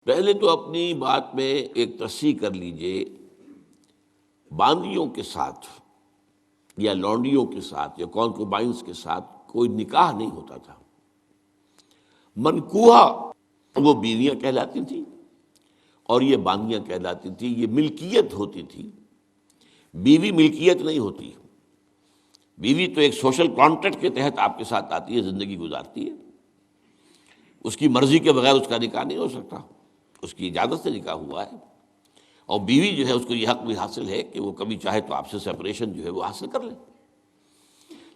پہلے تو اپنی بات میں ایک تصحیح کر لیجئے، باندیوں کے ساتھ یا لونڈیوں کے ساتھ یا کونکوبائنس کے ساتھ کوئی نکاح نہیں ہوتا تھا۔ منکوحہ وہ بیویاں کہلاتی تھیں اور یہ باندیاں کہلاتی تھیں، یہ ملکیت ہوتی تھی۔ بیوی ملکیت نہیں ہوتی، بیوی تو ایک سوشل کانٹریکٹ کے تحت آپ کے ساتھ آتی ہے، زندگی گزارتی ہے، اس کی مرضی کے بغیر اس کا نکاح نہیں ہو سکتا، اس کی اجازت سے نکاح ہوا ہے۔ اور بیوی جو ہے اس کو یہ حق بھی حاصل ہے کہ وہ کبھی چاہے تو آپ سے سپریشن جو ہے وہ حاصل کر لے۔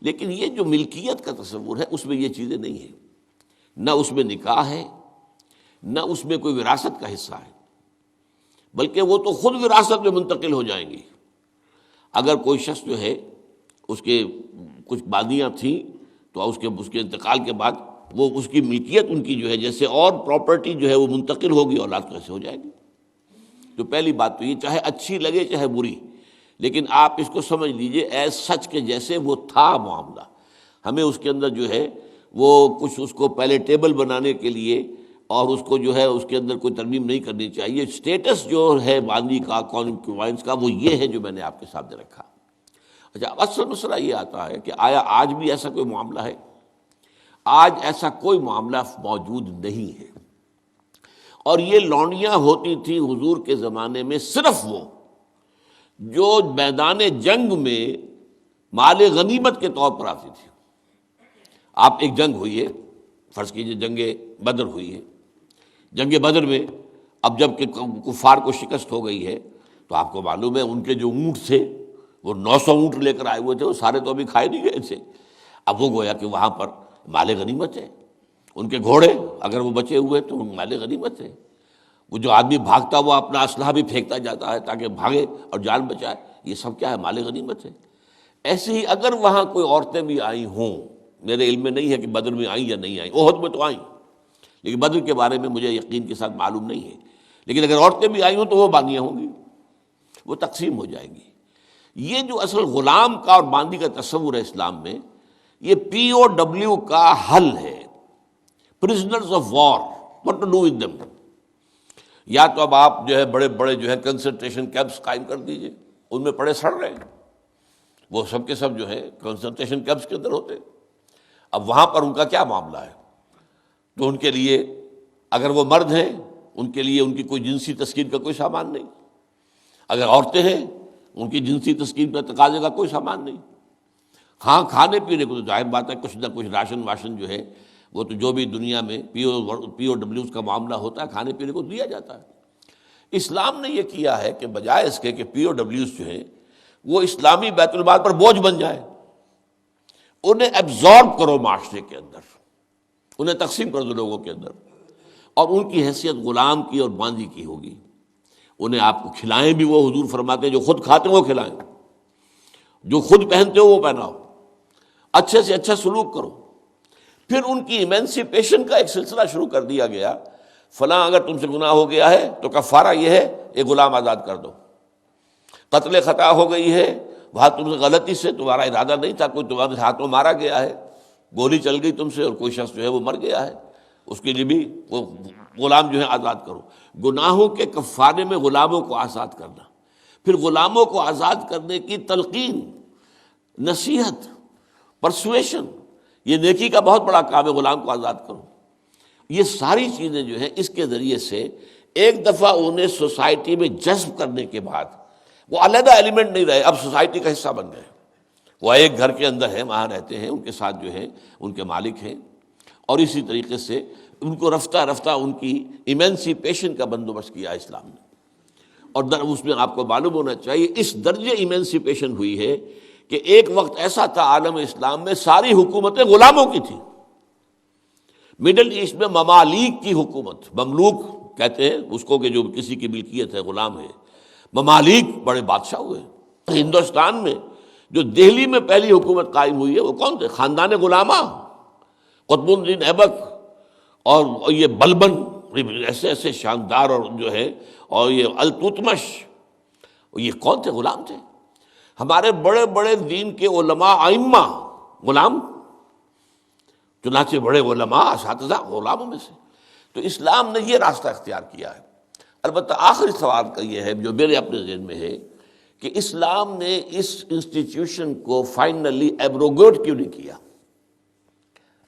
لیکن یہ جو ملکیت کا تصور ہے اس میں یہ چیزیں نہیں ہیں، نہ اس میں نکاح ہے، نہ اس میں کوئی وراثت کا حصہ ہے، بلکہ وہ تو خود وراثت میں منتقل ہو جائیں گی۔ اگر کوئی شخص جو ہے اس کے کچھ باندیاں تھیں تو اس کے انتقال کے بعد وہ اس کی ملکیت ان کی جو ہے جیسے اور پراپرٹی جو ہے وہ منتقل ہوگی، اولاد کیسے ہو جائے گی۔ تو پہلی بات تو یہ چاہے اچھی لگے چاہے بری، لیکن آپ اس کو سمجھ لیجئے ایز سچ کے جیسے وہ تھا معاملہ۔ ہمیں اس کے اندر جو ہے وہ کچھ اس کو پیلیٹیبل بنانے کے لیے اور اس کو جو ہے اس کے اندر کوئی ترمیم نہیں کرنی چاہیے۔ سٹیٹس جو ہے باندی کا، کونکوبائنس کا، وہ یہ ہے جو میں نے آپ کے سامنے رکھا۔ اچھا، اصل مسئلہ یہ آتا ہے کہ آیا آج بھی ایسا کوئی معاملہ ہے؟ آج ایسا کوئی معاملہ موجود نہیں ہے۔ اور یہ لونڈیاں ہوتی تھیں حضور کے زمانے میں صرف وہ جو میدان جنگ میں مال غنیمت کے طور پر آتی تھی۔ آپ ایک جنگ ہوئی ہے، فرض کیجئے جنگ بدر ہوئی ہے، جنگ بدر میں اب جب کہ کفار کو شکست ہو گئی ہے تو آپ کو معلوم ہے ان کے جو اونٹ تھے وہ 900 اونٹ لے کر آئے ہوئے تھے، وہ سارے تو ابھی کھائے نہیں گئے تھے۔ اب وہ گویا کہ وہاں پر مال غنیمت ہے، ان کے گھوڑے اگر وہ بچے ہوئے تو مال غنیمت ہے۔ وہ جو آدمی بھاگتا وہ اپنا اسلحہ بھی پھینکتا جاتا ہے تاکہ بھاگے اور جان بچائے، یہ سب کیا ہے؟ مال غنیمت ہے۔ ایسے ہی اگر وہاں کوئی عورتیں بھی آئی ہوں، میرے علم میں نہیں ہے کہ بدر میں آئیں یا نہیں آئیں، احد میں تو آئیں، لیکن بدر کے بارے میں مجھے یقین کے ساتھ معلوم نہیں ہے، لیکن اگر عورتیں بھی آئی ہوں تو وہ باندیاں ہوں گی، وہ تقسیم ہو جائیں گی۔ یہ جو اصل غلام کا اور باندی کا تصور ہے اسلام میں، یہ پی او ڈبلیو کا حل ہے، prisoners of war, what to do with them۔ یا تو اب آپ جو ہے بڑے بڑے جو ہے کنسنٹریشن کیمپس قائم کر دیجئے، ان میں پڑے سڑ رہے ہیں، وہ سب کے سب جو ہے کنسنٹریشن کیمپس کے اندر ہوتے۔ اب وہاں پر ان کا کیا معاملہ ہے؟ تو ان کے لیے اگر وہ مرد ہیں ان کے لیے ان کی کوئی جنسی تسکین کا کوئی سامان نہیں، اگر عورتیں ہیں ان کی جنسی تسکین کا تقاضے کا کوئی سامان نہیں۔ ہاں، کھانے پینے کو تو ظاہر بات ہے کچھ نہ کچھ راشن واشن جو ہے وہ تو جو بھی دنیا میں پی او ڈبلیوز کا معاملہ ہوتا ہے کھانے پینے کو دیا جاتا ہے۔ اسلام نے یہ کیا ہے کہ بجائے اس کے کہ پی او ڈبلیوز جو ہیں وہ اسلامی بیت المال پر بوجھ بن جائے، انہیں ایبزارب کرو معاشرے کے اندر، انہیں تقسیم کر دو لوگوں کے اندر، اور ان کی حیثیت غلام کی اور باندی کی ہوگی۔ انہیں آپ کو کھلائیں بھی وہ، حضور فرماتے ہیں جو خود کھاتے ہیں وہ کھلائیں، جو خود پہنتے ہو وہ پہناؤ، اچھے سے اچھا سلوک کرو۔ پھر ان کی ایمینسیپیشن کا ایک سلسلہ شروع کر دیا گیا، فلاں اگر تم سے گناہ ہو گیا ہے تو کفارہ یہ ہے ایک غلام آزاد کر دو، قتل خطا ہو گئی ہے، وہاں تم سے غلطی سے تمہارا ارادہ نہیں تھا، کوئی تمہارے ہاتھوں مارا گیا ہے، گولی چل گئی تم سے اور کوئی شخص جو ہے وہ مر گیا ہے، اس کے لیے بھی وہ غلام جو ہے آزاد کرو۔ گناہوں کے کفارے میں غلاموں کو آزاد کرنا، پھر غلاموں کو آزاد کرنے کی تلقین، نصیحت، پرسویشن، یہ نیکی کا بہت بڑا کام ہے، غلام کو آزاد کرو۔ یہ ساری چیزیں جو ہیں اس کے ذریعے سے ایک دفعہ انہیں سوسائٹی میں جذب کرنے کے بعد وہ علیحدہ ایلیمنٹ نہیں رہے، اب سوسائٹی کا حصہ بن گئے، وہ ایک گھر کے اندر ہیں، وہاں رہتے ہیں، ان کے ساتھ جو ہے ان کے مالک ہیں، اور اسی طریقے سے ان کو رفتہ رفتہ ان کی ایمینسیپیشن کا بندوبست کیا اسلام نے۔ اور اس میں آپ کو معلوم ہونا چاہیے اس درجے ایمینسیپیشن ہوئی ہے کہ ایک وقت ایسا تھا عالم اسلام میں ساری حکومتیں غلاموں کی تھیں۔ مڈل ایسٹ میں ممالک کی حکومت، مملوک کہتے ہیں اس کو کہ جو کسی کی ملکیت ہے، غلام ہے، ممالک بڑے بادشاہ ہوئے۔ ہندوستان میں جو دہلی میں پہلی حکومت قائم ہوئی ہے وہ کون تھے؟ خاندان غلامہ، قطب الدین ایبک اور یہ بلبن، ایسے ایسے شاندار اور جو ہے، اور یہ التتمش، یہ کون تھے؟ غلام تھے۔ ہمارے بڑے بڑے دین کے علماء ائمہ غلام، چنانچہ بڑے علماء اساتذہ غلاموں میں سے۔ تو اسلام نے یہ راستہ اختیار کیا ہے۔ البتہ آخری سوال کا یہ ہے جو میرے اپنے ذہن میں ہے کہ اسلام نے اس انسٹیٹیوشن کو فائنلی ایبروگیٹ کیوں نہیں کیا؟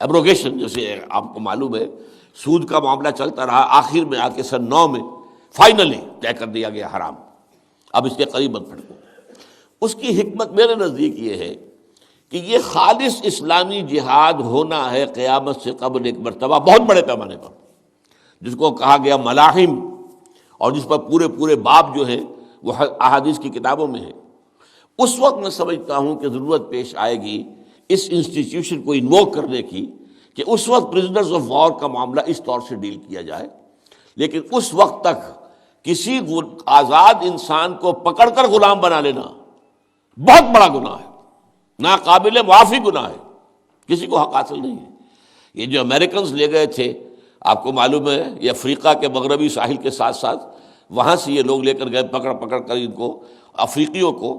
ایبروگیشن، جیسے آپ کو معلوم ہے سود کا معاملہ چلتا رہا، آخر میں آ کے سن 9 میں فائنلی طے کر دیا گیا حرام، اب اس کے قریب مت پھٹکو۔ اس کی حکمت میرے نزدیک یہ ہے کہ یہ خالص اسلامی جہاد ہونا ہے قیامت سے قبل ایک مرتبہ بہت بڑے پیمانے پر، جس کو کہا گیا ملاحم، اور جس پر پورے پورے باب جو ہیں وہ احادیث کی کتابوں میں ہے۔ اس وقت میں سمجھتا ہوں کہ ضرورت پیش آئے گی اس انسٹیٹیوشن کو انووک کرنے کی کہ اس وقت پرزنرز آف وار کا معاملہ اس طور سے ڈیل کیا جائے، لیکن اس وقت تک کسی آزاد انسان کو پکڑ کر غلام بنا لینا بہت بڑا گناہ ہے، ناقابل معافی گناہ ہے، کسی کو حق حاصل نہیں ہے۔ یہ جو امریکنز لے گئے تھے، آپ کو معلوم ہے یہ افریقہ کے مغربی ساحل کے ساتھ ساتھ وہاں سے یہ لوگ لے کر گئے پکڑ پکڑ کر ان کو، افریقیوں کو،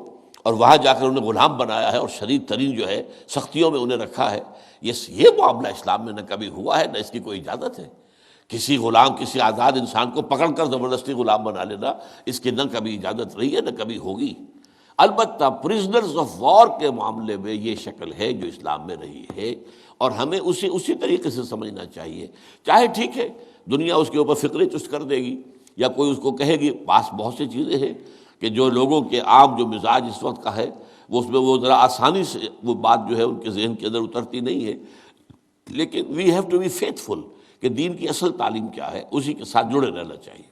اور وہاں جا کر انہیں غلام بنایا ہے اور شدید ترین جو ہے سختیوں میں انہیں رکھا ہے۔ یہ معاملہ اسلام میں نہ کبھی ہوا ہے، نہ اس کی کوئی اجازت ہے۔ کسی غلام، کسی آزاد انسان کو پکڑ کر زبردستی غلام بنا لینا، اس کی نہ کبھی اجازت رہی ہے نہ کبھی ہوگی۔ البتہ پرزنرز آف وار کے معاملے میں یہ شکل ہے جو اسلام میں رہی ہے، اور ہمیں اسی طریقے سے سمجھنا چاہیے۔ چاہے ٹھیک ہے دنیا اس کے اوپر فکرے چست کر دے گی، یا کوئی اس کو کہے گی، پاس بہت سی چیزیں ہیں کہ جو لوگوں کے عام جو مزاج اس وقت کا ہے وہ اس میں وہ ذرا آسانی سے وہ بات جو ہے ان کے ذہن کے اندر اترتی نہیں ہے، لیکن we have to be faithful کہ دین کی اصل تعلیم کیا ہے، اسی کے ساتھ جڑے رہنا چاہیے۔